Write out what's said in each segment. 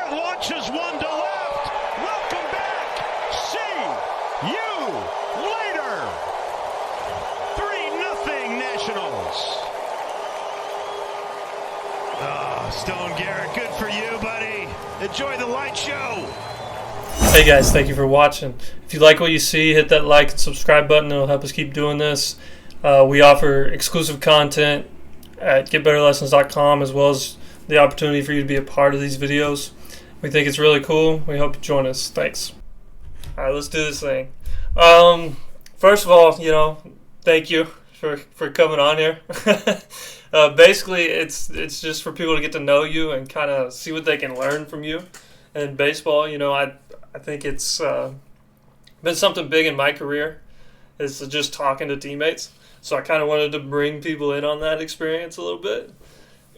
Garrett launches one to left. Welcome back. See you later. 3-0 Nationals. Oh, Stone Garrett, good for you, buddy. Enjoy the light show. Hey guys, thank you for watching. If you like what you see, hit that like and subscribe button. It'll help us keep doing this. We offer exclusive content at getbetterlessons.com, as well as the opportunity for you to be a part of these videos. We think it's really cool. We hope you join us. Thanks. All right, let's do this thing. First of all, thank you for coming on here. Basically, it's just for people to get to know you and kind of see what they can learn from you. And baseball, I think it's been something big in my career, is just talking to teammates. So I kind of wanted to bring people in on that experience a little bit.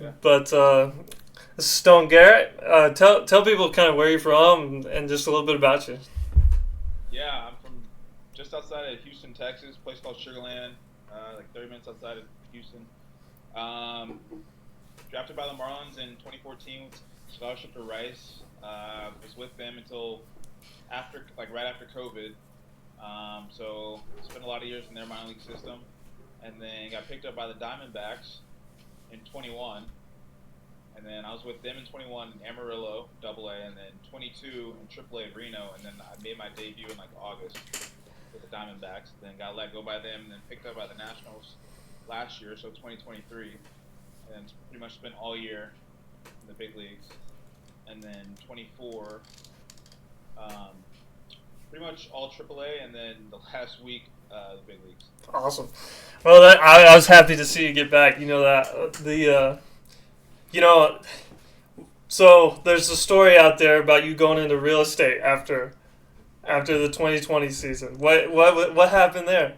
Yeah. But this is Stone Garrett. Tell people kind of where you're from and just a little bit about you. Yeah, I'm from just outside of Houston, Texas, a place called Sugar Land, like 30 minutes outside of Houston. Drafted by the Marlins in 2014 with scholarship to Rice. Was with them until right after COVID. So spent a lot of years in their minor league system, and then got picked up by the Diamondbacks in 21. And then I was with them in 21 in Amarillo, AA, and then 22 in AAA at Reno, and then I made my debut in August with the Diamondbacks. Then got let go by them, and then picked up by the Nationals last year, so 2023, and pretty much spent all year in the big leagues. And then 24, pretty much all AAA, and then the last week, the big leagues. Awesome. Well, I was happy to see you get back. So there's a story out there about you going into real estate after the 2020 season. What happened there?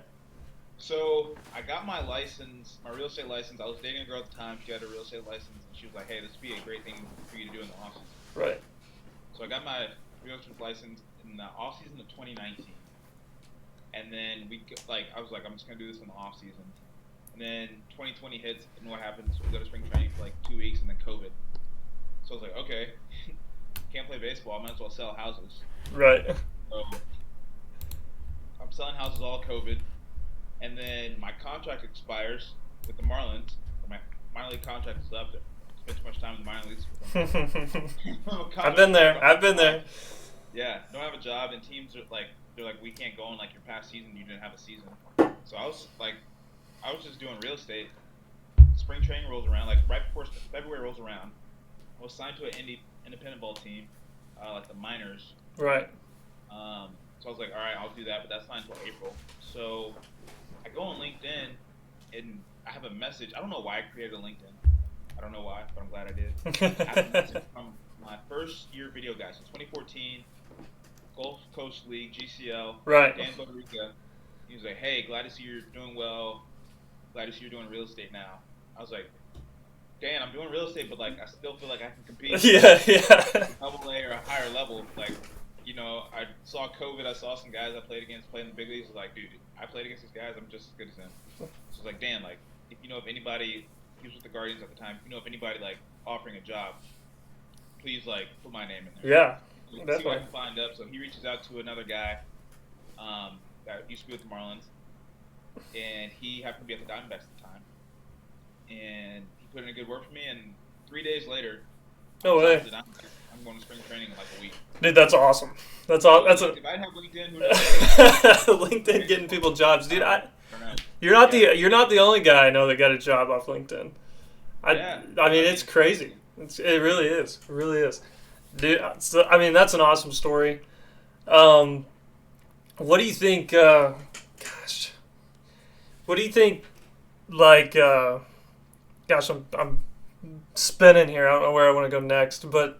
So I got my license, my real estate license. I was dating a girl at the time. She had a real estate license, and she was like, "Hey, this would be a great thing for you to do in the off season." Right. So I got my real estate license in the off season of 2019, and then I was like, I'm just gonna do this in the off season. And then 2020 hits, and what happens? We go to spring training for 2 weeks, and then COVID. So I was like, okay, can't play baseball. I might as well sell houses. Right. So I'm selling houses all COVID, and then my contract expires with the Marlins. My minor league contract is up. Spent too much time in the minor leagues with them. I've been there. Yeah, don't have a job, and teams are they're like, we can't go on your past season. You didn't have a season. So I was just doing real estate. Spring training rolls around, right before February rolls around. I was signed to an independent ball team, the minors. Right. So I was like, all right, I'll do that, but that's not until April. So I go on LinkedIn, and I have a message. I don't know why I created a LinkedIn. I don't know why, but I'm glad I did. I have a message from my first year video guy, so 2014, Gulf Coast League, GCL, right. Dan Boderica. He was like, hey, glad to see you're doing well. Glad to see you're doing real estate now. I was like, Dan, I'm doing real estate, but I still feel like I can compete. Yeah. Double A or a higher level. I saw COVID. I saw some guys I played against play in the big leagues. I was like, dude, I played against these guys. I'm just as good as them. So I was like, Dan, if you know of anybody, he was with the Guardians at the time. If you know of anybody offering a job, please put my name in there. Yeah. See what I can find up. So he reaches out to another guy that used to be with the Marlins, and he happened to be at the Diamondbacks at the time. And he put in a good word for me, and 3 days later, no way, I'm going to spring training in a week. Dude, that's awesome. If I have LinkedIn, who knows? LinkedIn getting people jobs, dude. You're not the only guy I know that got a job off LinkedIn. I mean, it's crazy. It really is. It really is. Dude, I mean, that's an awesome story. What do you think, what do you think, I'm spinning here. I don't know where I want to go next, but,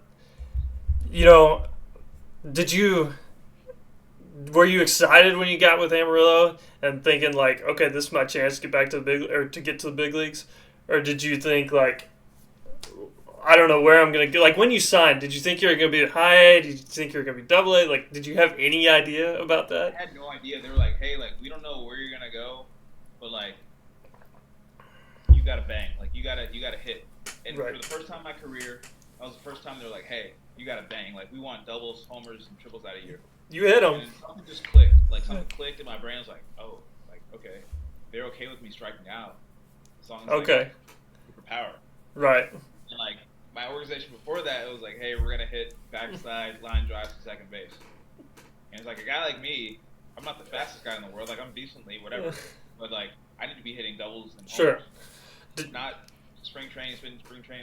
were you excited when you got with Amarillo and thinking okay, this is my chance to get back to the big leagues? Or did you think I don't know where I'm going to go? When you signed, did you think you were going to be at high A? Did you think you were going to be double A? Did you have any idea about that? I had no idea. They were like, hey, we don't know where you're going to go, but you got to bang. You got to hit. And right. For the first time in my career, that was the first time they were like, hey, you got to bang. Like, we want doubles, homers, and triples out of you. You hit them. And something just clicked. Like, something clicked in my brain. I was like, oh, like, okay. They're okay with me striking out. As long as Okay. for power. Right. And, like, my organization before that, it was like, hey, we're going to hit backside line drives to second base. And it's like, a guy like me, I'm not the fastest guy in the world. Like, I'm decently, whatever. But, like, I need to be hitting doubles and Sure. homers. Not spring training,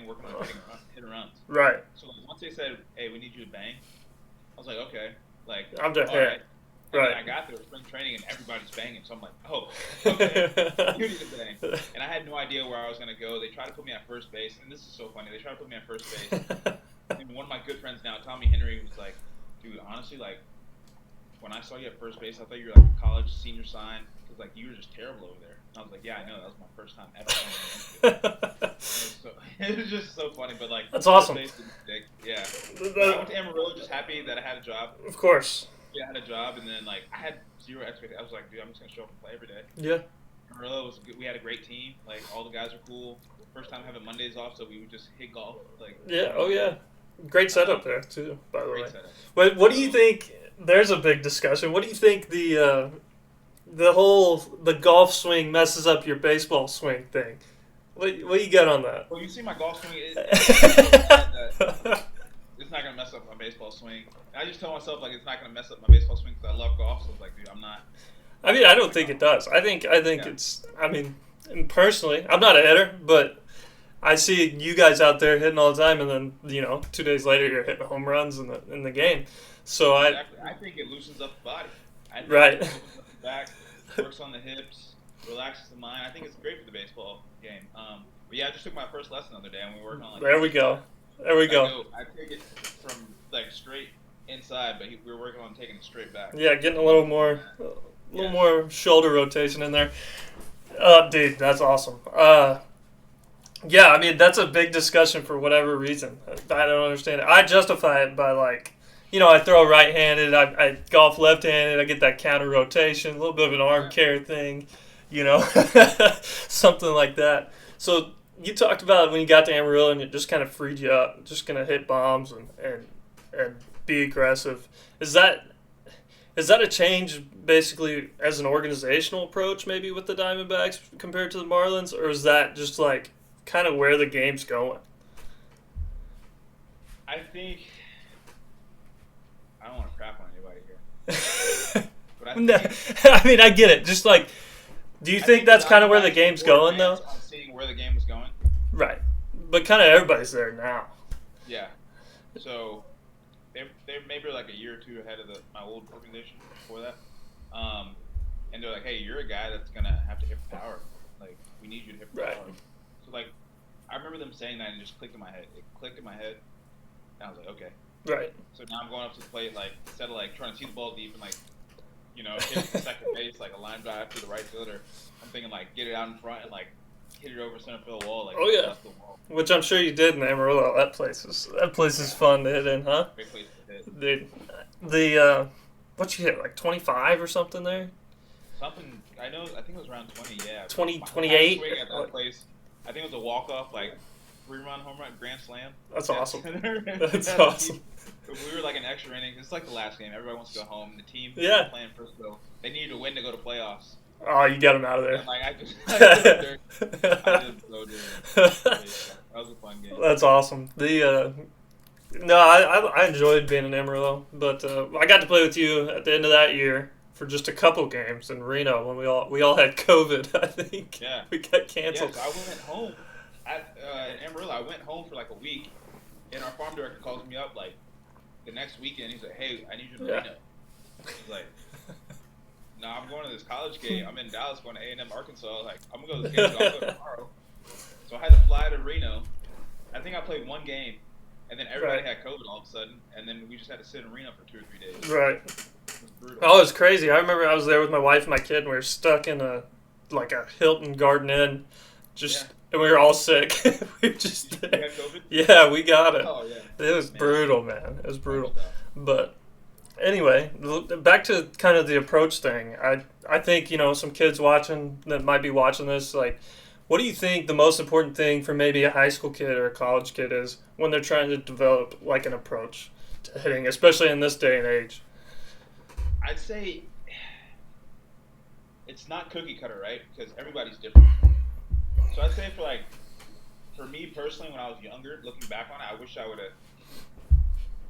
working on hit and runs. Right. So once they said, hey, we need you to bang, I was like, okay. Like, I'm just all right. And Right. then I got there, spring training, and everybody's banging. So I'm like, oh, okay, you need to bang. And I had no idea where I was going to go. They tried to put me at first base, and this is so funny. They tried to put me at first base. And one of my good friends now, Tommy Henry, was like, dude, honestly, like, when I saw you at first base, I thought you were like a college senior sign, because, like, you were just terrible over there. And I was like, yeah, I know. That was my first time ever. It was just so funny, but, like, That's awesome. First base didn't stick. Yeah. I went to Amarillo just happy that I had a job. Of course. Yeah, I had a job, and then, like, I had zero expectations. I was like, dude, I'm just going to show up and play every day. Yeah. Amarillo was good. We had a great team. Like, all the guys were cool. First time having Mondays off, so we would just hit golf. Like, Yeah. Oh, yeah. Great setup there, too, by the way. great setup. What do you think? There's a big discussion. What do you think the golf swing messes up your baseball swing thing? What do you got on that? Well, you see my golf swing. It's not going to mess up my baseball swing. And I just tell myself, like, it's not going to mess up my baseball swing because I love golf. So it's like, dude, I'm not. I mean, I don't think it does. I think it's. I mean, personally, I'm not a hitter, but I see you guys out there hitting all the time, and then 2 days later you're hitting home runs in the game. So Exactly. I think it loosens up the body. I think Right. It opens up the back, works on the hips, relaxes the mind. I think it's great for the baseball game. But yeah, I just took my first lesson the other day, and we were working on like. There we go. There we go. I take it from like straight inside, but we were working on taking it straight back. Yeah, getting a little more shoulder rotation in there. Dude, that's awesome. Yeah, I mean, that's a big discussion for whatever reason. I don't understand it. I justify it by, like, I throw right-handed, I golf left-handed, I get that counter rotation, a little bit of an arm care thing, something like that. So you talked about when you got to Amarillo and it just kind of freed you up, just going to hit bombs and be aggressive. Is that a change basically as an organizational approach maybe with the Diamondbacks compared to the Marlins, or is that just like kind of where the game's going? I think I don't want to crap on anybody here, but I mean, I get it. Just like, do you think that's kind of where the game's going though? I'm seeing where the game was going. Right, but kind of everybody's there now. Yeah, so they're maybe like a year or two ahead of my old organization before that, and they're like, hey, you're a guy that's gonna have to hit for power. Like, we need you to hit for Right. power. So like, I remember them saying that and it just clicked in my head. It clicked in my head, and I was like, okay. Right. So now I'm going up to the plate, like, instead of like trying to see the ball deep and like, hit the second base like a line drive to the right fielder, I'm thinking like get it out in front and like hit it over center field wall. Like, Oh, yeah. bust the wall. Which I'm sure you did in Amarillo. That place is fun to hit in, huh? Great place to hit. Dude, what you hit, like 25 or something there? Something I think it was around 20. Yeah. 20, My 28? swing at that place. I think it was a walk off like 3-run home run grand slam. That's Yeah. awesome. That's awesome. We were like an extra inning. It's like the last game. Everybody wants to go home. The team Yeah. playing Frisco, they needed to win to go to playoffs. Oh, you got him out of there. And, like I just so did. That was a fun game. That's awesome. No, I enjoyed being in Amarillo, but I got to play with you at the end of that year for just a couple games in Reno when we all had COVID. I think. Yeah. We got canceled. Yeah, so I went home in Amarillo. I went home for like a week, and our farm director calls me up like the next weekend. He's like, "Hey, I need you in Reno." He's like, "No, I'm going to this college game. I'm in Dallas, going to A&M Arkansas. Like, I'm gonna go to this game. So I'll go tomorrow." So I had to fly to Reno. I think I played one game, and then everybody had COVID all of a sudden, and then we just had to sit in Reno for 2 or 3 days. Right. It was brutal. Oh, it was crazy. I remember I was there with my wife and my kid, and we were stuck in a Hilton Garden Inn, and we were all sick. We were just You there. had COVID? Yeah, we got it. Oh yeah. It was brutal, man. It was brutal. But anyway, back to kind of the approach thing. I think some kids watching that might be watching this, like, What do you think the most important thing for maybe a high school kid or a college kid is when they're trying to develop like an approach to hitting, especially in this day and age? I'd say it's not cookie cutter, right? Because everybody's different. So I'd say for me personally, when I was younger, looking back on it, I wish I would have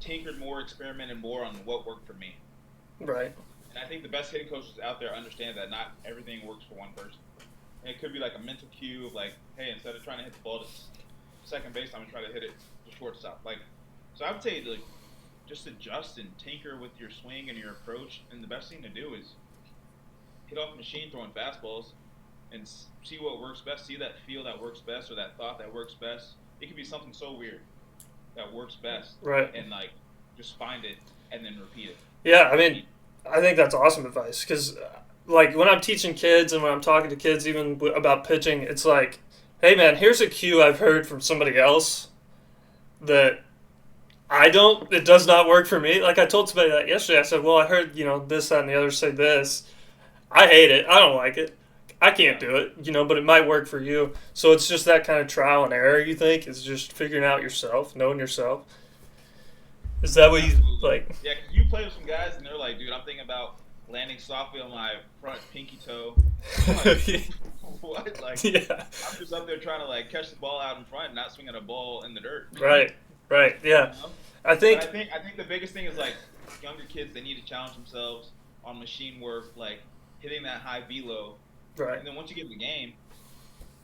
tinkered more, experimented more on what worked for me. Right. And I think the best hitting coaches out there understand that not everything works for one person. And it could be like a mental cue of like, hey, instead of trying to hit the ball to second base, I'm gonna try to hit it to shortstop. Like, so I would say like just adjust and tinker with your swing and your approach. And the best thing to do is hit off machine throwing fastballs and see what works best. See that feel that works best or that thought that works best. It could be something so weird that works best. Right. And like just find it and then repeat it. Yeah, I mean, I think that's awesome advice because, like, when I'm teaching kids and when I'm talking to kids even about pitching, it's like, hey, man, here's a cue I've heard from somebody else that it does not work for me. Like, I told somebody that yesterday. I said, well, I heard, this, that, and the other say this. I hate it. I don't like it. I can't do it, but it might work for you. So it's just that kind of trial and error, you think? It's just figuring out yourself, knowing yourself. Is that what you like? Yeah, because you play with some guys and they're like, dude, I'm thinking about landing softly on my front pinky toe. I'm like, what? Like, yeah. I'm just up there trying to like catch the ball out in front and not swing at a ball in the dirt. Right, yeah. I think the biggest thing is like younger kids, they need to challenge themselves on machine work, like hitting that high velo. Right. And then once you get in the game,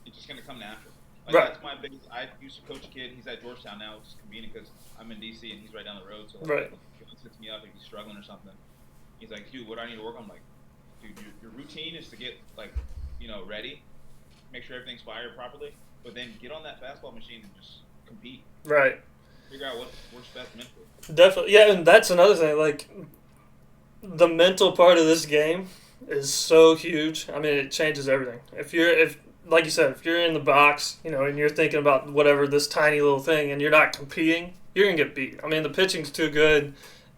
it's just gonna come natural. Like, right. That's my biggest. I used to coach a kid. He's at Georgetown now, which is convenient because I'm in DC and he's right down the road. So right. If he sits me up, if he's struggling or something, he's like, dude, what do I need to work on? I'm like, dude, your routine is to get like, ready, make sure everything's fired properly, but then get on that fastball machine and just compete. Right. Figure out what works best mentally. Definitely, yeah, and that's another thing. Like, the mental part of this game is so huge. I mean, it changes everything. Like you said, if you're in the box, and you're thinking about whatever, this tiny little thing, and you're not competing, you're going to get beat. I mean, the pitching's too good.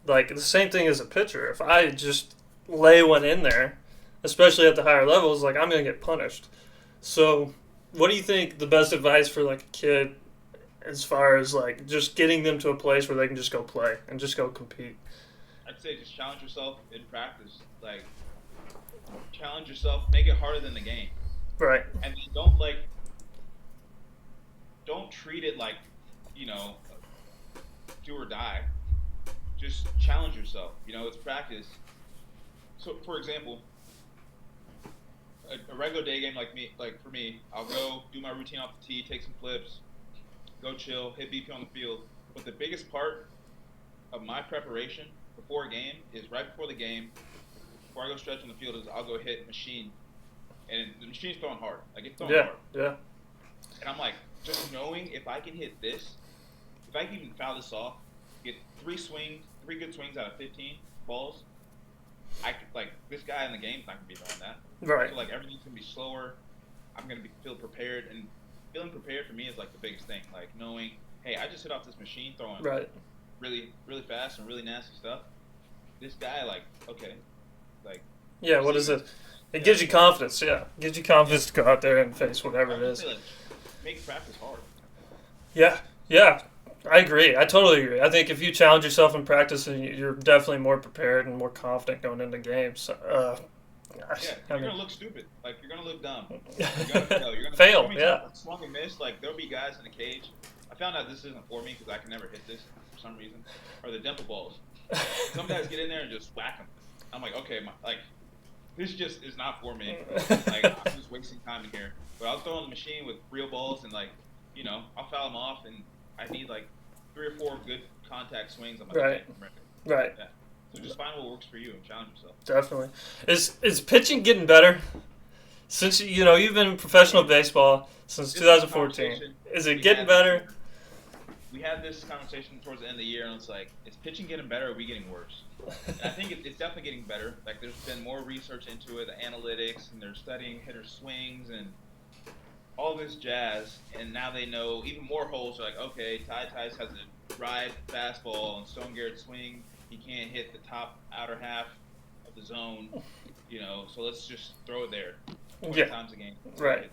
Like, the same thing as a pitcher. If I just lay one in there, especially at the higher levels, like, I'm going to get punished. So, what do you think the best advice for, like, a kid as far as, like, just getting them to a place where they can just go play and just go compete? I'd say just challenge yourself in practice. Like, challenge yourself. Make it harder than the game. Right. And then don't treat it like, do or die. Just challenge yourself. It's practice. So, for example, a regular day game like for me, I'll go do my routine off the tee, take some flips, go chill, hit BP on the field. But the biggest part of my preparation before a game is right before the game, before I go stretch on the field, is I'll go hit machine. And the machine's throwing hard. Like, it's throwing hard. Yeah. And I'm like, just knowing if I can hit this, if I can even foul this off, get 3 good swings out of 15 balls, I could, like, this guy in the game's not going to be throwing that. Right. So, like, everything's going to be slower. I'm going to feel prepared. And feeling prepared for me is, like, the biggest thing. Like, knowing, hey, I just hit off this machine throwing really, really fast and really nasty stuff. This guy, like, okay. Like, yeah, what is it? It gives you confidence, yeah. It gives you confidence to go out there and face whatever it is. Like, make practice hard. Yeah. I agree. I totally agree. I think if you challenge yourself in practice, you're definitely more prepared and more confident going into games. You're going to look stupid. Like, you're going to look dumb. You're going to fail. You're going to fail, yeah. Swung and missed. Like, there'll be guys in the cage. I found out this isn't for me because I can never hit this for some reason. Or the dimple balls. Some guys get in there and just whack them. I'm like, okay, this just is not for me. Like, I'm just wasting time in here. But I'll throw on the machine with real balls and, like, I'll foul them off, and I need, like, 3 or 4 good contact swings. I'm like, right. Okay, Right. Yeah. So just find what works for you and challenge yourself. Definitely. Is pitching getting better? Since, you've been in professional baseball since 2014. Is it getting better? We had this conversation towards the end of the year, and it's like, is pitching getting better or are we getting worse? And I think it's definitely getting better. Like, there's been more research into it, the analytics, and they're studying hitter swings and all this jazz. And now they know even more holes. They're like, okay, Ty Tice has a ride fastball, and Stone Garrett swing, he can't hit the top outer half of the zone. So let's just throw it there 20 times a game. Right.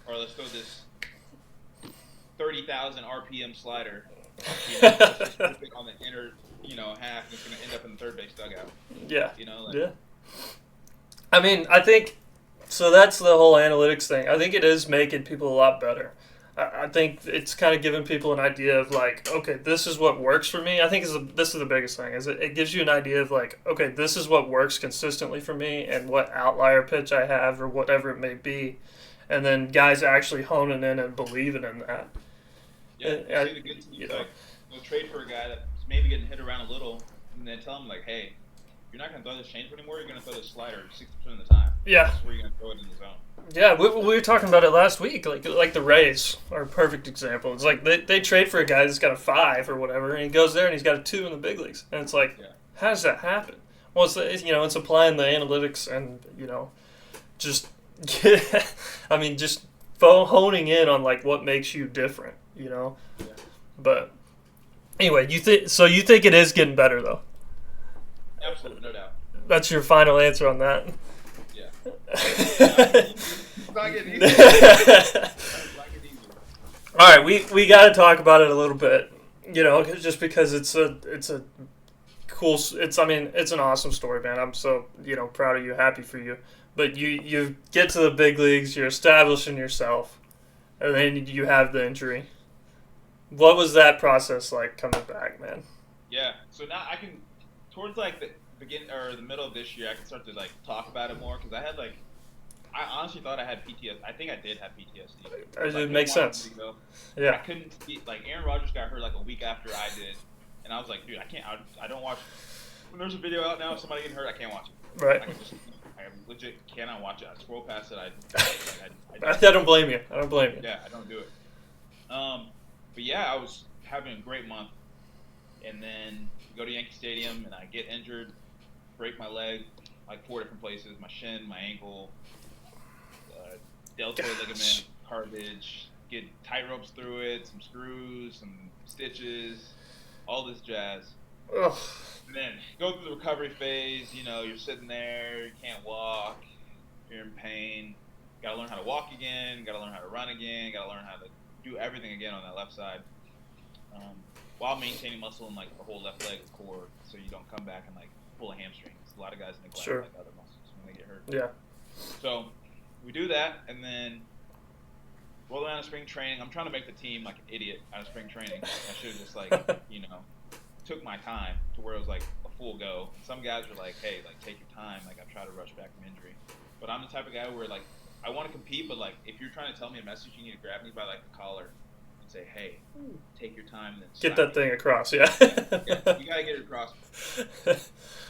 or let's throw this 30,000 RPM slider. Just put it on the inner, half, and it's gonna end up in the third base dugout. Yeah. Like, yeah. I mean, I think so. That's the whole analytics thing. I think it is making people a lot better. I think it's kind of giving people an idea of like, okay, this is what works for me. I think this is the biggest thing is it gives you an idea of like, okay, this is what works consistently for me and what outlier pitch I have or whatever it may be, and then guys actually honing in and believing in that. Yeah, see the good teams like go trade for a guy that's maybe getting hit around a little, and then tell him like, hey, you're not gonna throw this change anymore. You're gonna throw this slider 60% of the time. Yeah, that's where you're gonna throw it in the zone. Yeah, we were talking about it last week. Like the Rays are a perfect example. It's like they trade for a guy that's got a 5 or whatever, and he goes there and he's got a 2 in the big leagues, and it's like, how does that happen? Well, it's applying the analytics and just just honing in on like what makes you different, Yeah. But anyway, you think it is getting better though? Absolutely, no doubt. That's your final answer on that. Yeah. It's not getting easier. All right, we got to talk about it a little bit, just because it's a cool. It's an awesome story, man. I'm so proud of you, happy for you. But you get to the big leagues, you're establishing yourself, and then you have the injury. What was that process like coming back, man? Yeah, so now I can, towards like the beginning or the middle of this year, I can start to like talk about it more because I honestly thought I had PTSD. I think I did have PTSD. It makes sense. Yeah. I couldn't see, like Aaron Rodgers got hurt like a week after I did, and I was like, dude, I don't watch. When there's a video out now of somebody getting hurt, I can't watch it. Right. I legit cannot watch it. I scroll past it. I don't blame you. Yeah, I don't do it. But yeah, I was having a great month, and then go to Yankee Stadium, and I get injured, break my leg, like 4 different places: my shin, my ankle, deltoid ligament, cartilage. Get tight ropes through it, some screws, some stitches, all this jazz. Ugh. And then go through the recovery phase. You're sitting there, you can't walk, you're in pain. Got to learn how to walk again. Got to learn how to run again. Got to learn how to do everything again on that left side, while maintaining muscle in like the whole left leg core, so you don't come back and like pull a hamstring. A lot of guys neglect like other muscles when they get hurt. Yeah. So we do that, and then roll around spring training. I'm trying to make the team like an idiot out of spring training. I should have just like took my time to where it was like a full go. Some guys were like, hey, like take your time. Like I try to rush back from injury, but I'm the type of guy where like I want to compete, but like if you're trying to tell me a message, you need to grab me by like the collar and say, hey, take your time. Then get that thing across, yeah. You gotta get it across. So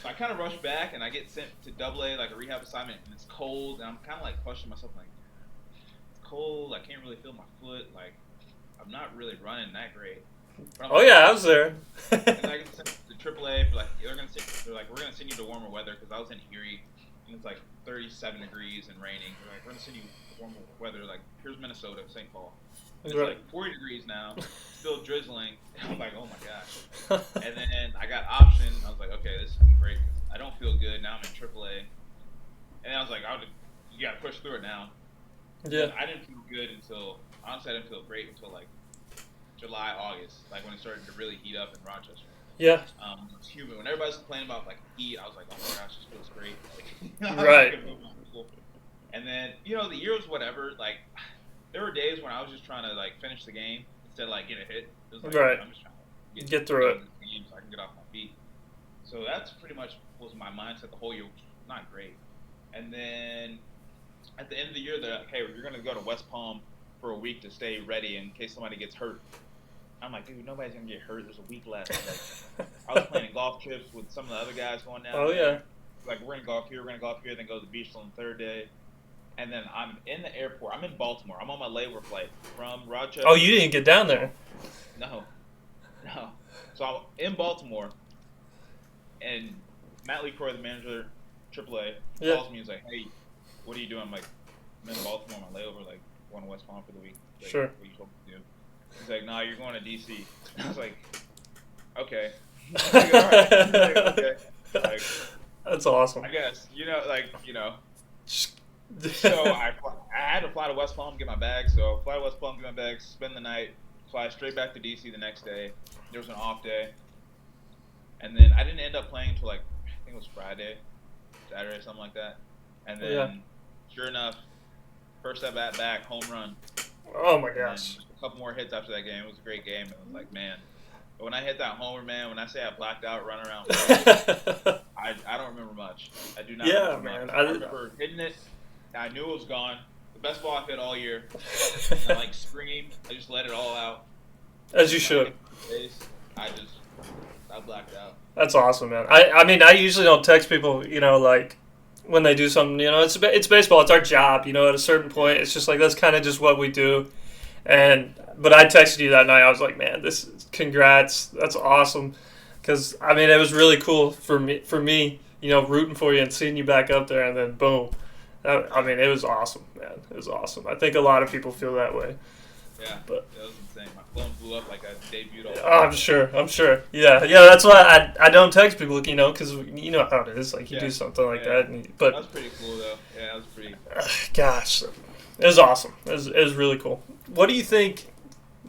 I kind of rush back, and I get sent to AA, like a rehab assignment, and it's cold, and I'm kind of like questioning myself, like it's cold. I can't really feel my foot. Like I'm not really running that great. Oh yeah, I was there. And I get sent to AAA for like they're like we're gonna send you to warmer weather because I was in Erie. And it's like 37 degrees and raining. They're like, we're going to send you warm weather. Like, here's Minnesota, St. Paul. And it's like 40 degrees now, still drizzling. And I'm like, oh my gosh. And then I got option. I was like, okay, this is great. I don't feel good. Now I'm in AAA. And I was like, you got to push through it now. Yeah. And I didn't feel good honestly, I didn't feel great until like July, August, like when it started to really heat up in Rochester. Yeah. It's humid. When everybody's complaining about like heat, I was like, oh my gosh, this feels great. Like, right. And then the year was whatever. Like there were days when I was just trying to like finish the game instead of like get a hit. It was like, right. I'm just trying to get through it so I can get off my feet. So that's pretty much was my mindset the whole year, which was not great. And then at the end of the year, they're like, hey, you're gonna go to West Palm for a week to stay ready in case somebody gets hurt. I'm like, dude, nobody's gonna get hurt. There's a week left. Like, I was planning golf trips with some of the other guys going down. Oh there. yeah. Like we're gonna golf here, then go to the beach on the third day, and then I'm in the airport. I'm in Baltimore. I'm on my layover flight from Rochester. Oh, you didn't get down there? No. So I'm in Baltimore, and Matt Lee Croy, the manager, AAA, calls me and is like, hey, what are you doing? I'm like, I'm in Baltimore on my layover, like going to West Palm for the week. Like, sure. What you told me to do? He's like, nah, you're going to DC. I was like, okay. Like, all right. Like, okay. Like, that's awesome. I guess, So I had to fly to West Palm, get my bag. So fly to West Palm, get my bag, spend the night, fly straight back to DC the next day. There was an off day, and then I didn't end up playing until like I think it was Friday, Saturday, something like that. And then, sure enough, first at bat back, home run. Oh my gosh! A couple more hits after that game. It was a great game. It was like, man. But when I hit that homer, man, when I say I blacked out, running around, I don't remember much. I do not. Yeah, remember man. much. I remember hitting it. I knew it was gone. The best ball I've hit all year. I like screamed. I just let it all out. As you should. I blacked out. That's awesome, man. I mean, I usually don't text people, like when they do something. It's baseball. It's our job. At a certain point, it's just like that's kind of just what we do. But I texted you that night. I was like, man, congrats. That's awesome. Because I mean, it was really cool for me, rooting for you and seeing you back up there, and then boom. I mean, it was awesome, man. It was awesome. I think a lot of people feel that way. Yeah, but that was insane. My phone blew up like I debuted all. Oh, I'm sure. Yeah. That's why I don't text people, because you know how it is. Like you do something like that, but that was pretty cool though. Yeah, that was pretty. Gosh, it was awesome. It was really cool. What do you think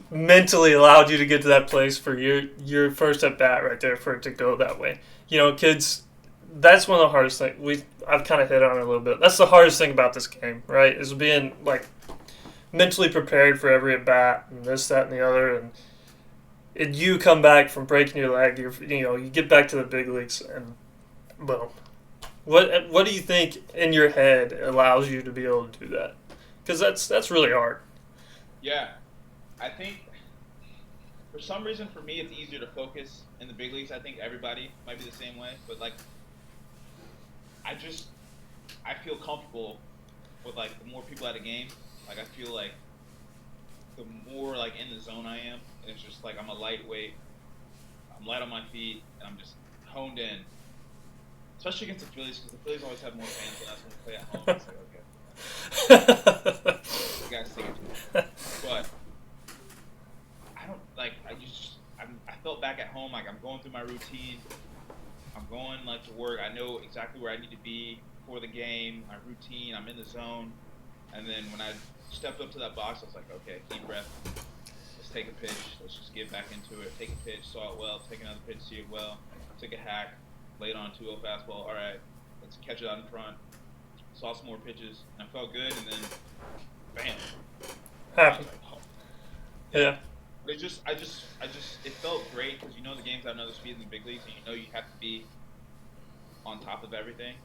mentally allowed you to get to that place for your first at bat right there for it to go that way? Kids. That's one of the hardest things. I've kind of hit on it a little bit. That's the hardest thing about this game, right? Is being like mentally prepared for every at bat and this, that, and the other. And you come back from breaking your leg. You get back to the big leagues, and boom. What do you think in your head allows you to be able to do that? Because that's really hard. Yeah, I think for some reason for me it's easier to focus in the big leagues. I think everybody might be the same way, but like. I feel comfortable with like the more people at a game. Like I feel like the more like in the zone I am, and it's just like I'm a lightweight. I'm light on my feet, and I'm just honed in. Especially against the Phillies, because the Phillies always have more fans than us when we play at home. It's like okay, you guys take it to me. But I don't like. I felt back at home like I'm going through my routine. I'm going like to work. I know exactly where I need to be for the game, my routine. I'm in the zone, and then when I stepped up to that box, I was like, okay, deep breath. Let's take a pitch. Let's just get back into it. Take a pitch, saw it well. Take another pitch, see it well. Took a hack, laid on a 2-0 fastball. All right, let's catch it out in front. Saw some more pitches, and I felt good, and then, bam. Happy. Like, oh. Yeah. It felt great because the games have another speed in the big leagues, and you have to be on top of everything.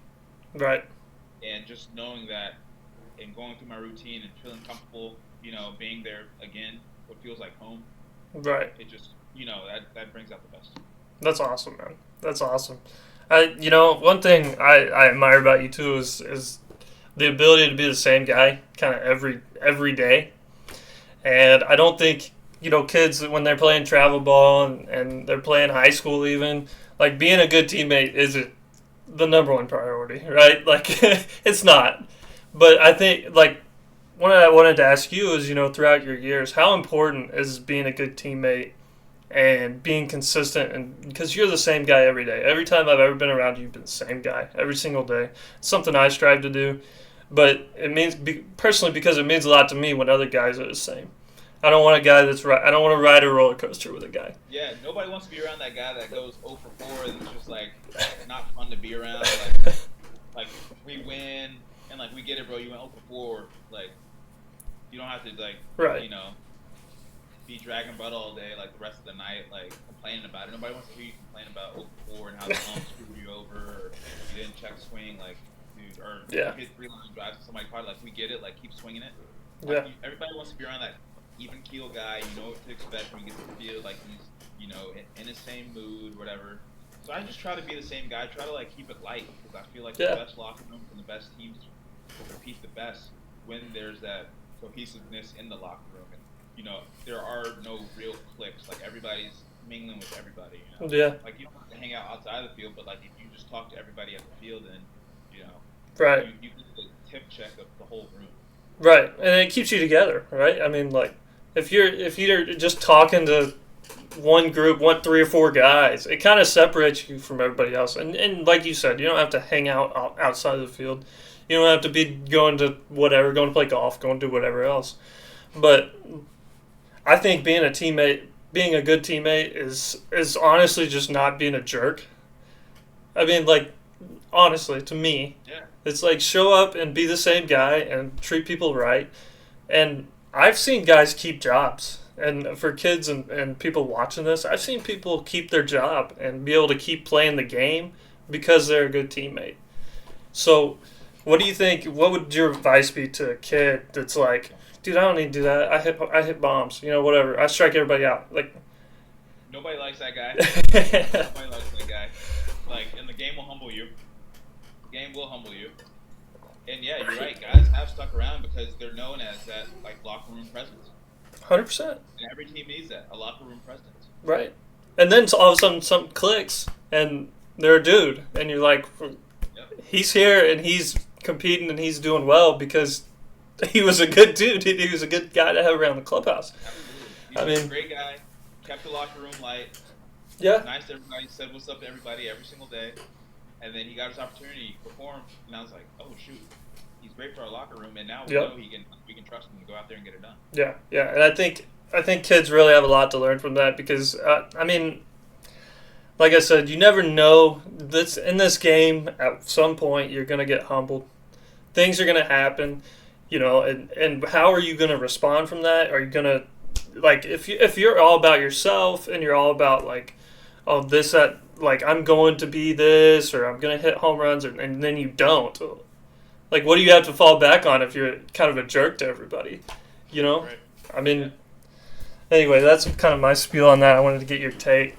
Right. And just knowing that, and going through my routine and feeling comfortable, being there again, what feels like home. Right. It just, that brings out the best. That's awesome, man. That's awesome. One thing I admire about you too is the ability to be the same guy kind of every day. And I don't think. Kids, when they're playing travel ball and they're playing high school even, like, being a good teammate isn't the number one priority, right? Like, it's not. But I think, like, what I wanted to ask you is, throughout your years, how important is being a good teammate and being consistent? And because you're the same guy every day. Every time I've ever been around you, you've been the same guy every single day. It's something I strive to do. But it means, personally, because it means a lot to me when other guys are the same. I don't want a guy I don't want to ride a roller coaster with a guy. Yeah, nobody wants to be around that guy that goes 0 for 4 and it's just like not fun to be around. Like we win and like we get it, bro. You went 0 for 4. Like you don't have to be dragging butt all day like the rest of the night, like complaining about it. Nobody wants to hear you complain about 0 for 4 and how the ump screwed you over or you didn't check swing, like dude, or you hit 3-line drives to somebody hard. Like we get it, like keep swinging it. Like, everybody wants to be around that even keel guy. You know what to expect when you get to the field. Like he's in the same mood, whatever. So I just try to be the same guy. Try to like keep it light because I feel like the best locker rooms and the best teams compete the best when there's that cohesiveness in the locker room. And there are no real cliques. Like everybody's mingling with everybody. Yeah. Like you don't have to hang out outside of the field, but like if you just talk to everybody at the field, then right. You get the tip check of the whole room. Right, and it keeps you together, right? I mean, like if you're just talking to one group, 3 or 4 guys, it kind of separates you from everybody else. And like you said, you don't have to hang out outside of the field. You don't have to be going to whatever, going to play golf, going to do whatever else. But I think being a good teammate is honestly just not being a jerk. I mean, like, honestly, to me, it's like show up and be the same guy and treat people right. And I've seen guys keep jobs. And for kids and people watching this, I've seen people keep their job and be able to keep playing the game because they're a good teammate. So, what do you think? What would your advice be to a kid that's like, dude, I don't need to do that. I hit bombs, whatever. I strike everybody out. Like, nobody likes that guy. Nobody likes that guy. Like, and the game will humble you. The game will humble you. And yeah, you're right. Guys have stuck around because they're known as that like locker room presence. 100%. And every team needs that, a locker room presence. Right. And then all of a sudden something clicks and they're a dude. And you're like, he's here and he's competing and he's doing well because he was a good dude. He was a good guy to have around the clubhouse. Absolutely. He's a great guy, kept the locker room light. Yeah. Nice to everybody, said what's up to everybody every single day. And then he got his opportunity to perform. And I was like, oh, shoot. He's great for our locker room, and now we know we can trust him to go out there and get it done. Yeah, and I think kids really have a lot to learn from that because I mean, like I said, you never know. In this game, at some point, you're gonna get humbled. Things are gonna happen, and how are you gonna respond from that? Are you gonna if you're all about yourself and you're all about like, oh that like I'm going to be this or I'm gonna hit home runs and then you don't. Like, what do you have to fall back on if you're kind of a jerk to everybody? Right. I mean, anyway, that's kind of my spiel on that. I wanted to get your take.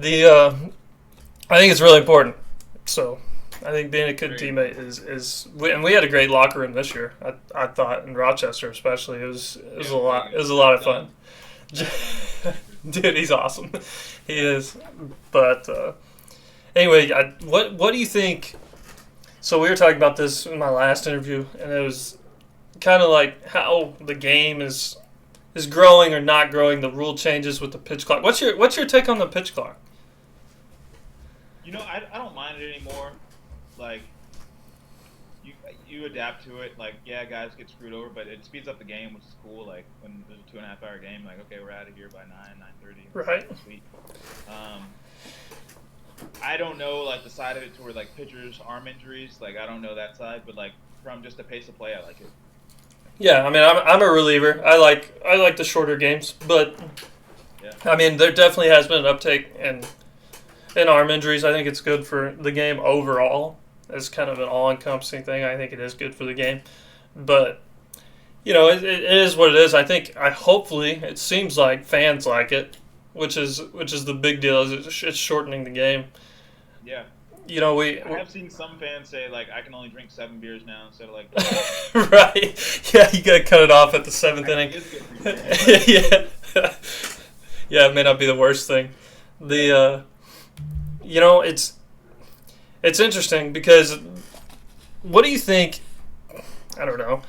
Yeah. I think it's really important. So, I think being a good teammate is and we had a great locker room this year. I thought in Rochester especially it was a lot of fun. Dude, he's awesome. He is. But anyway, what do you think? So we were talking about this in my last interview, and it was kind of like how the game is growing or not growing, the rule changes with the pitch clock. What's your take on the pitch clock? I don't mind it anymore. Like, you adapt to it. Like, yeah, guys get screwed over, but it speeds up the game, which is cool. Like, when there's a 2.5 hour game, like, okay, we're out of here by 9:30. Right. Sweet. I don't know, like, the side of it to where, like, pitchers' arm injuries. Like, I don't know that side, but, like, from just the pace of play, I like it. Yeah, I mean, I'm a reliever. I like the shorter games, but I mean, there definitely has been an uptake in arm injuries. I think it's good for the game overall. It's kind of an all-encompassing thing. I think it is good for the game, but it is what it is. Hopefully it seems like fans like it. Which is the big deal. Is it's shortening the game. Yeah. I have seen some fans say like I can only drink 7 beers now instead of like. Right. Yeah, you gotta cut it off at the 7th inning. Yeah. Yeah, it may not be the worst thing. It's interesting because what do you think? I don't know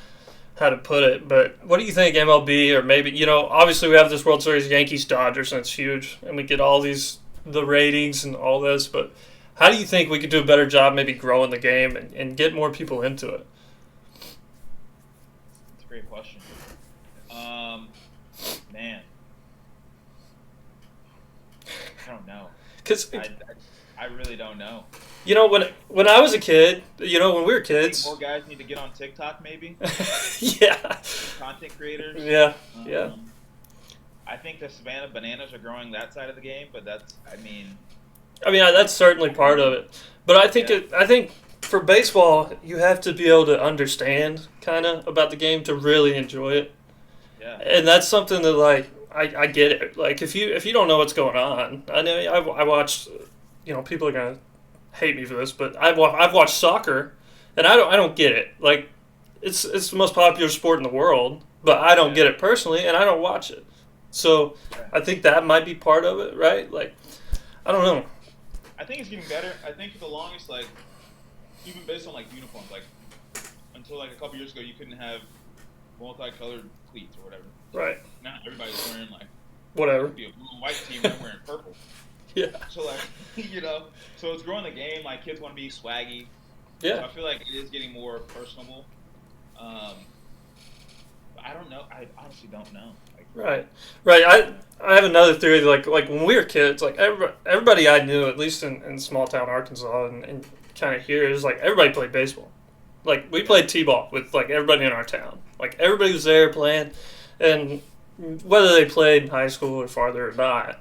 how to put it, but what do you think MLB or maybe, obviously we have this World Series Yankees-Dodgers and it's huge and we get all the ratings and all this, but how do you think we could do a better job maybe growing the game and get more people into it? That's a great question. Man. I don't know. I really don't know. When I was a kid, when we were kids. More guys need to get on TikTok, maybe. Yeah. Content creators. Yeah. I think the Savannah Bananas are growing that side of the game, but that's certainly part of it. But I think for baseball, you have to be able to understand kind of about the game to really enjoy it. Yeah. And that's something that like I get it. Like if you don't know what's going on, I know I watched. People are gonna hate me for this, but I've watched soccer, and I don't get it. Like, it's the most popular sport in the world, but I don't get it personally, and I don't watch it. So I think that might be part of it, right? Like, I don't know. I think it's getting better. I think for the longest, like, even based on like uniforms, like until like a couple years ago, you couldn't have multicolored cleats or whatever. Right. Now everybody's wearing like whatever. Be a blue and white team, they're wearing purple. Yeah. So like, so it's growing the game. Like kids want to be swaggy. Yeah. So I feel like it is getting more personable. But I don't know. I honestly don't know. Like, Right. I have another theory. Like when we were kids, like everybody I knew, at least in small town Arkansas and kind of here, is like everybody played baseball. Like we played t-ball with like everybody in our town. Like everybody was there playing, and whether they played in high school or farther or not,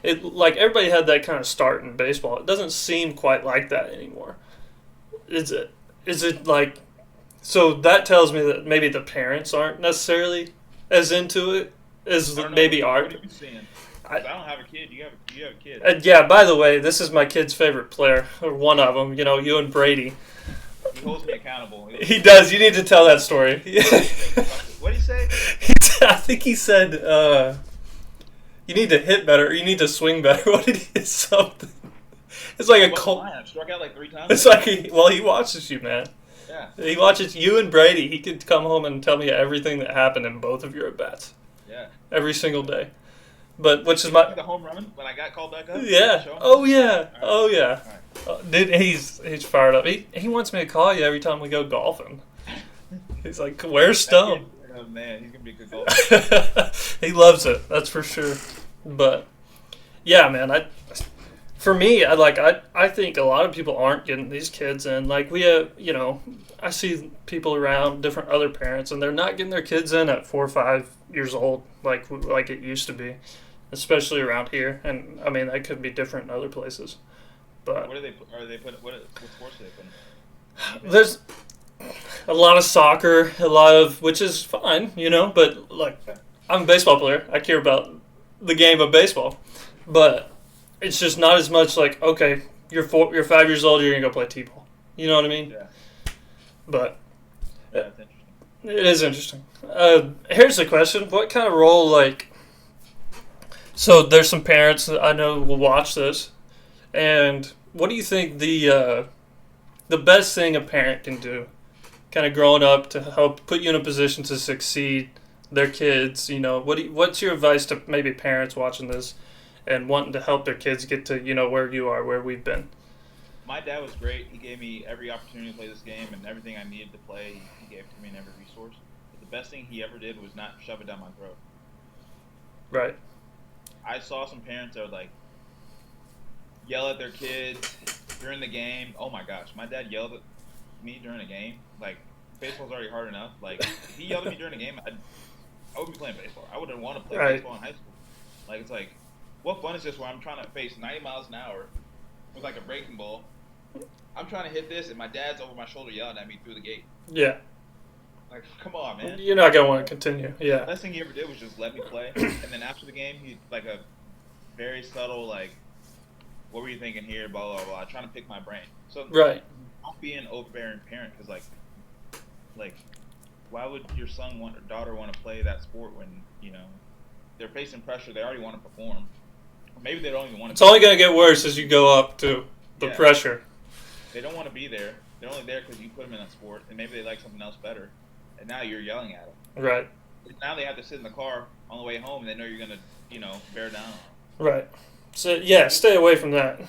it like everybody had that kind of start in baseball. It doesn't seem quite like that anymore. Is it? Is it like? So that tells me that maybe the parents aren't necessarily as into it as I don't know. maybe What are. are you seeing? 'Cause I don't have a kid. You have a kid. And yeah, by the way, this is my kid's favorite player, or one of them. You know, you and Brady. He holds me accountable. He does. You need to tell that story. What did he say? I think he said, you need to hit better, or you need to swing better. What did he something? It's like a cold. I struck out like 3 times. It's like he watches you, man. Yeah. He watches you and Brady. He could come home and tell me everything that happened in both of your at bats. Yeah. Every single day. But which is the my home run when I got called back up. yeah. Show him? Oh yeah. All right. Oh yeah. All right. Dude, he's fired up. He wants me to call you every time we go golfing. He's like, "Where's Stone?" Oh man, he's gonna be a good golfer. He loves it. That's for sure. But yeah, man, for me, I think a lot of people aren't getting these kids in. Like we have, I see people around different other parents, and they're not getting their kids in at 4 or 5 years old, like it used to be, especially around here. And I mean, that could be different in other places. But What sports do they put in? there's a lot of soccer, which is fine, But like, I'm a baseball player. I care about the game of baseball, but it's just not as much like, okay, you're 5 years old, you're gonna go play t-ball. You know what I mean? Yeah. But Yeah, that's interesting. it is interesting. Here's the question: what kind of role, So there's some parents that I know will watch this, and what do you think the best thing a parent can do, kind of growing up to help put you in a position to succeed their kids? What's your advice to maybe parents watching this and wanting to help their kids get to where you are, where we've been? My dad was great. He gave me every opportunity to play this game, and everything I needed to play, he gave to me in every resource. But the best thing he ever did was not shove it down my throat. Right. I saw some parents that would yell at their kids during the game. Oh my gosh, my dad yelled at me during a game. Like, baseball's already hard enough. Like, if he yelled at me during a game, I wouldn't be playing baseball. I wouldn't want to play baseball in high school. Like, it's like, what fun is this where I'm trying to face 90 miles an hour with like a breaking ball? I'm trying to hit this, and my dad's over my shoulder yelling at me through the gate. Yeah. Like, come on, man. You're not gonna want to continue. Yeah. The best thing he ever did was just let me play, and then after the game, he like a very subtle what were you thinking here? Blah blah blah. Trying to pick my brain. So Right. don't be an overbearing parent, because like, why would your son or daughter want to play that sport when they're facing pressure? They already want to perform. Or maybe they don't even want to. It's only gonna get worse as you go up to the pressure. They don't want to be there. They're only there because you put them in that sport, and maybe they like something else better. And now you're yelling at them. Right. Now they have to sit in the car on the way home, and they know you're gonna, bear down. Right. So yeah, stay away from that.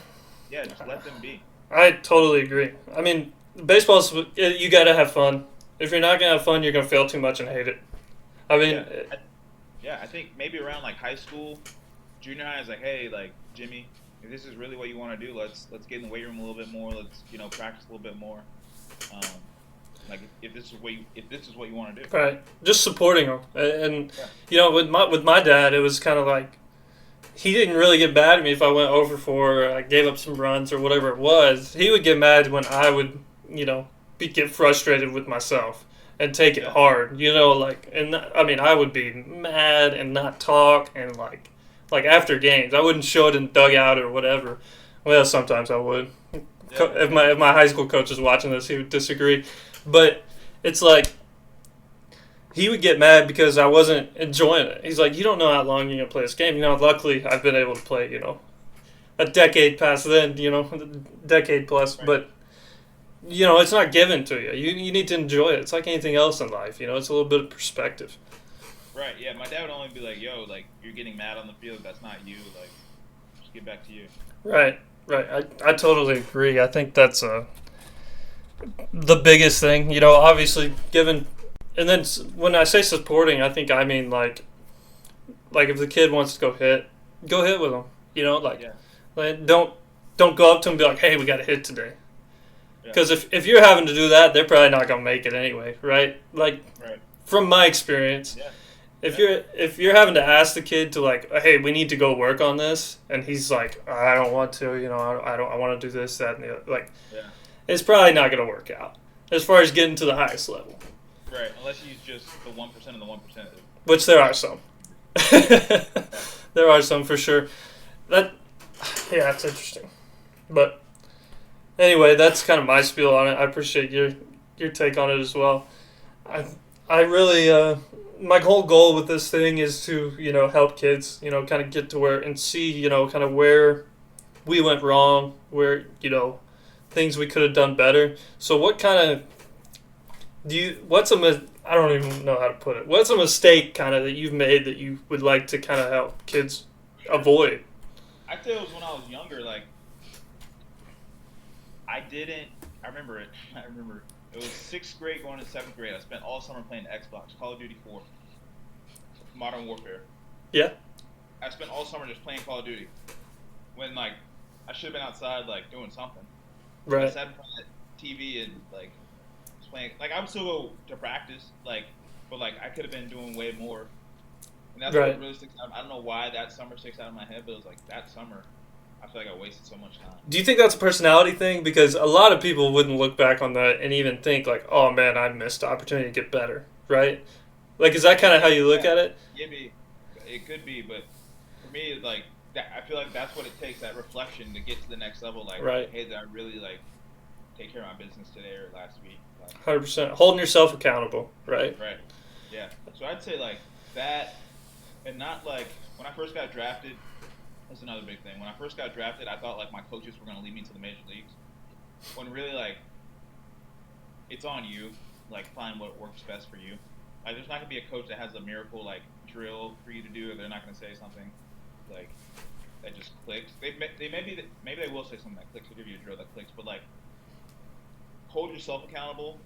Yeah, just let them be. I totally agree. I mean, baseball's, you gotta have fun. If you're not gonna have fun, you're gonna fail too much and hate it. I mean, I think maybe around high school, junior high is hey, Jimmy, if this is really what you want to do, let's get in the weight room a little bit more. Let's practice a little bit more. If this is what you want to do. Right. Just supporting him, and with my dad, it was kind of he didn't really get mad at me if I went over or I gave up some runs or whatever it was. He would get mad when I would get frustrated with myself and take it hard, and I mean, I would be mad and not talk, and like after games, I wouldn't show it in the dugout or whatever. Well, sometimes I would. Yeah. If my high school coach is watching this, he would disagree, but it's he would get mad because I wasn't enjoying it. He's like, you don't know how long you're gonna play this game. Luckily I've been able to play, a decade past then, decade plus, right. But it's not given to you. You need to enjoy it. It's like anything else in life, it's a little bit of perspective. Right, yeah. My dad would only be yo, you're getting mad on the field, that's not you, just get back to you. Right. I totally agree. I think that's the biggest thing. You know, obviously given, and then when I say supporting, I think I mean like if the kid wants to go hit with them. You know, like don't go up to him and be like, hey, we got to hit today. Because if you're having to do that, they're probably not gonna make it anyway, right? Like from my experience, if you're having to ask the kid to like, hey, we need to go work on this, and he's like, I don't want to, you know, I want to do this, that, and the other, like, it's probably not gonna work out as far as getting to the highest level. Right, unless you just the 1% of the 1%. Which there are some. There are some for sure. It's interesting, but. Anyway, that's kind of my spiel on it. I appreciate your take on it as well. I really my whole goal with this thing is to, you know, help kids, you know, kind of get to where and see, you know, kind of where we went wrong, where, you know, things we could have done better. So what kind of I don't even know how to put it. What's a mistake kind of that you've made that you would like to kind of help kids avoid? I'd say it was when I was younger, like I remember it. It was 6th grade going to 7th grade. I spent all summer playing Xbox, Call of Duty 4, Modern Warfare. Yeah. I spent all summer just playing Call of Duty. When, like, I should have been outside, like, doing something. Right. I sat in front of the TV and, like, playing. Like, I would still go to practice, like, but, like, I could have been doing way more. And that's what really sticks out. I don't know why that summer sticks out of my head, but it was, like, that summer. I feel like I wasted so much time. Do you think that's a personality thing? Because a lot of people wouldn't look back on that and even think like, oh man, I missed the opportunity to get better, right? Like, is that kind of how you look at it? Maybe. It could be, but for me, like, I feel like that's what it takes, that reflection to get to the next level. Like, hey, did I really, like, take care of my business today or last week? Like, 100%. Holding yourself accountable, right? Right. Yeah. So I'd say, like, that, and not, like, when I first got drafted, that's another big thing. When I first got drafted, I thought, like, my coaches were going to lead me to the major leagues. When really, like, it's on you. Like, find what works best for you. Like, there's not going to be a coach that has a miracle, like, drill for you to do, or they're not going to say something, like, that just clicks. Maybe they will say something that clicks, or give you a drill that clicks, but, like, hold yourself accountable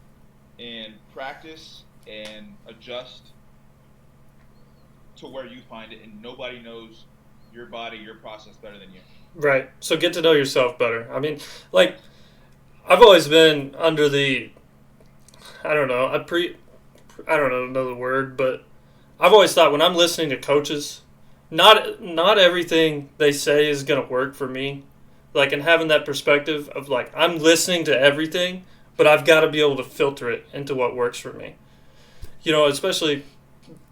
and practice and adjust to where you find it, and nobody knows your body, your process better than you. Right. So get to know yourself better. I mean, like, I've always been under the, I don't know the word, but I've always thought when I'm listening to coaches, not everything they say is going to work for me. Like, and having that perspective of, like, I'm listening to everything, but I've got to be able to filter it into what works for me. You know, especially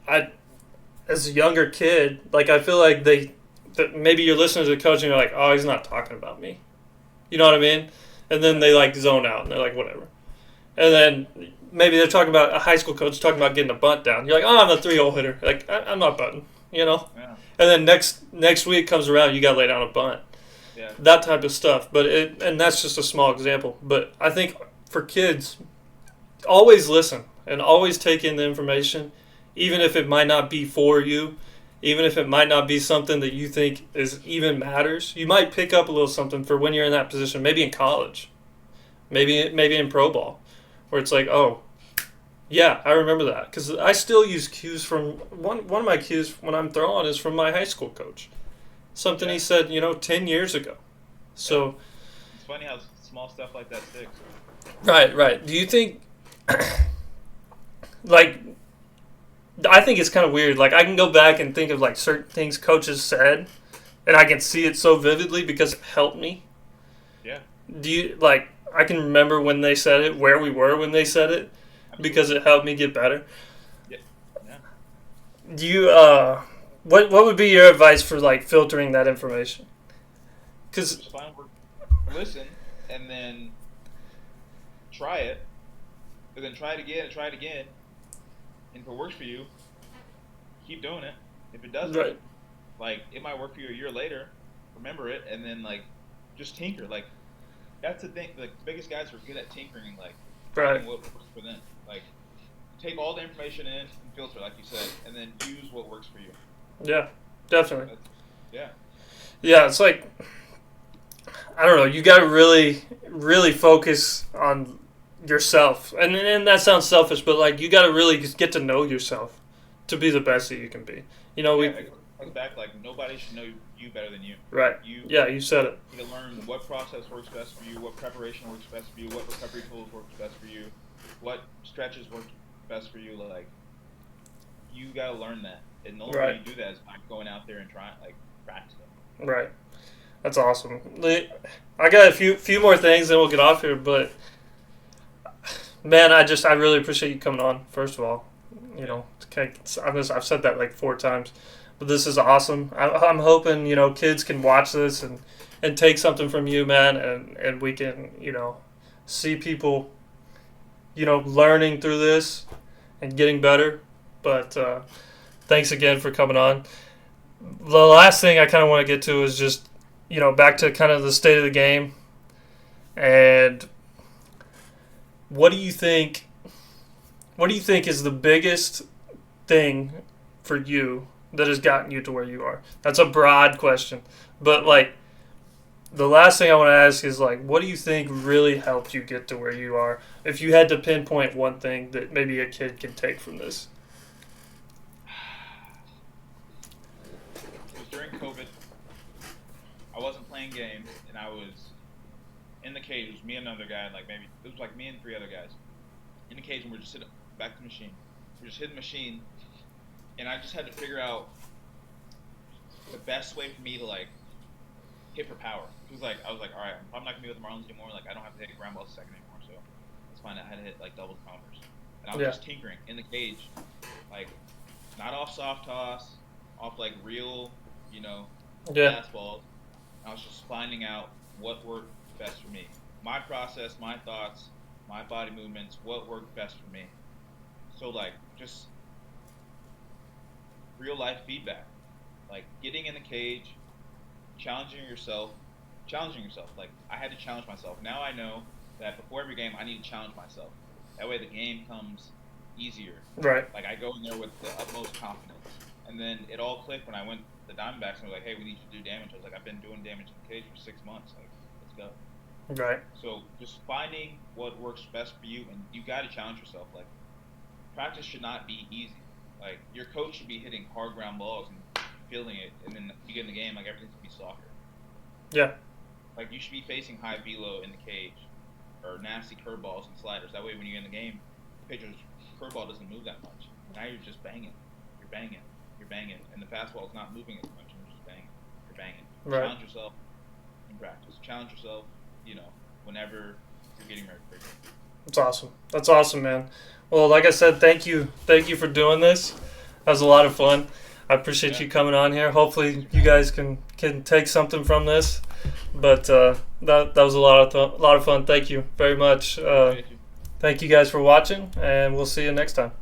as a younger kid, like, I feel like that maybe you're listening to the coach and you're like, oh, he's not talking about me. You know what I mean? And then they, like, zone out and they're like, whatever. And then maybe they're talking about a high school coach talking about getting a bunt down. You're like, oh, I'm a 3-hole hitter. Like, I'm not bunting, you know? Yeah. And then next week comes around, you got to lay down a bunt. Yeah. That type of stuff. And that's just a small example. But I think for kids, always listen and always take in the information, even if it might not be for you. Even if it might not be something that you think even matters, you might pick up a little something for when you're in that position. Maybe in college, maybe in pro ball, where it's like, oh, yeah, I remember that because I still use cues from one of my cues when I'm throwing is from my high school coach. Something he said, 10 years ago. So it's funny how small stuff like that sticks. Right. Do you think, like? I think it's kind of weird. Like, I can go back and think of, like, certain things coaches said, and I can see it so vividly because it helped me. Yeah. Do you, like, I can remember when they said it, where we were when they said it, because it helped me get better. Yeah. Do you, what would be your advice for, like, filtering that information? Because listen, and then try it, and then try it again and try it again. And if it works for you, keep doing it. If it doesn't, like, it might work for you a year later. Remember it, and then, like, just tinker. Like, that's the thing. Like, the biggest guys are good at tinkering, like, finding what works for them. Like, take all the information in and filter, like you said, and then use what works for you. Yeah, definitely. Yeah. Yeah, it's like, I don't know. You got to really, really focus on yourself. And that sounds selfish, but like you got to really just get to know yourself to be the best that you can be. You know, it comes back like nobody should know you better than you. Right. You said it. You can learn what process works best for you, what preparation works best for you, what recovery tools work best for you, what stretches work best for you. Like, you gotta learn that, and the only way you do that is by going out there and trying, like, practicing. Right. That's awesome. I got a few more things, then we'll get off here. But man, I really appreciate you coming on. First of all, you know, I've said that like 4 times, but this is awesome. I'm hoping, you know, kids can watch this and take something from you, man, and we can, you know, see people, you know, learning through this and getting better. But thanks again for coming on. The last thing I kind of want to get to is just, you know, back to kind of the state of the game. And what do you think is the biggest thing for you that has gotten you to where you are? That's a broad question. But, like, the last thing I want to ask is, like, what do you think really helped you get to where you are? If you had to pinpoint one thing that maybe a kid can take from this. It was during COVID. I wasn't playing games, and I was in the cage. It was me and another guy, like maybe it was like me and 3 other guys in the cage, and we're just sitting back to the machine. We're just hitting the machine, and I just had to figure out the best way for me to like hit for power. I was like, all right, I'm not gonna be with the Marlins anymore. Like, I don't have to hit a ground ball second anymore, so let's find out how to hit like double counters. And I was just tinkering in the cage, like not off soft toss, off like real, you know, fastballs. I was just finding out what worked best for me. My process, my thoughts, my body movements, what worked best for me. So, like, just real life feedback. Like, getting in the cage, challenging yourself. Like, I had to challenge myself. Now I know that before every game, I need to challenge myself. That way the game comes easier. Right. Like, I go in there with the utmost confidence. And then it all clicked when I went to the Diamondbacks and were like, hey, we need you to do damage. I was like, I've been doing damage in the cage for 6 months. Like, let's go. Right. So just finding what works best for you, and you got to challenge yourself. Like, practice should not be easy. Like, your coach should be hitting hard ground balls and feeling it, and then you get in the game, like, everything should be soccer. Yeah. Like, you should be facing high velo in the cage, or nasty curveballs and sliders. That way when you're in the game, the pitcher's curveball doesn't move that much. Now you're just banging. You're banging. And the fastball is not moving as much, and you're just banging. You're banging. Right. Challenge yourself in practice. Challenge yourself, you know, whenever you're getting ready for it. That's awesome, man. Well, like I said, thank you for doing this. That was a lot of fun. I appreciate you coming on here. Hopefully you guys can take something from this. But that was a lot of fun. Thank you very much. Thank you guys for watching, and we'll see you next time.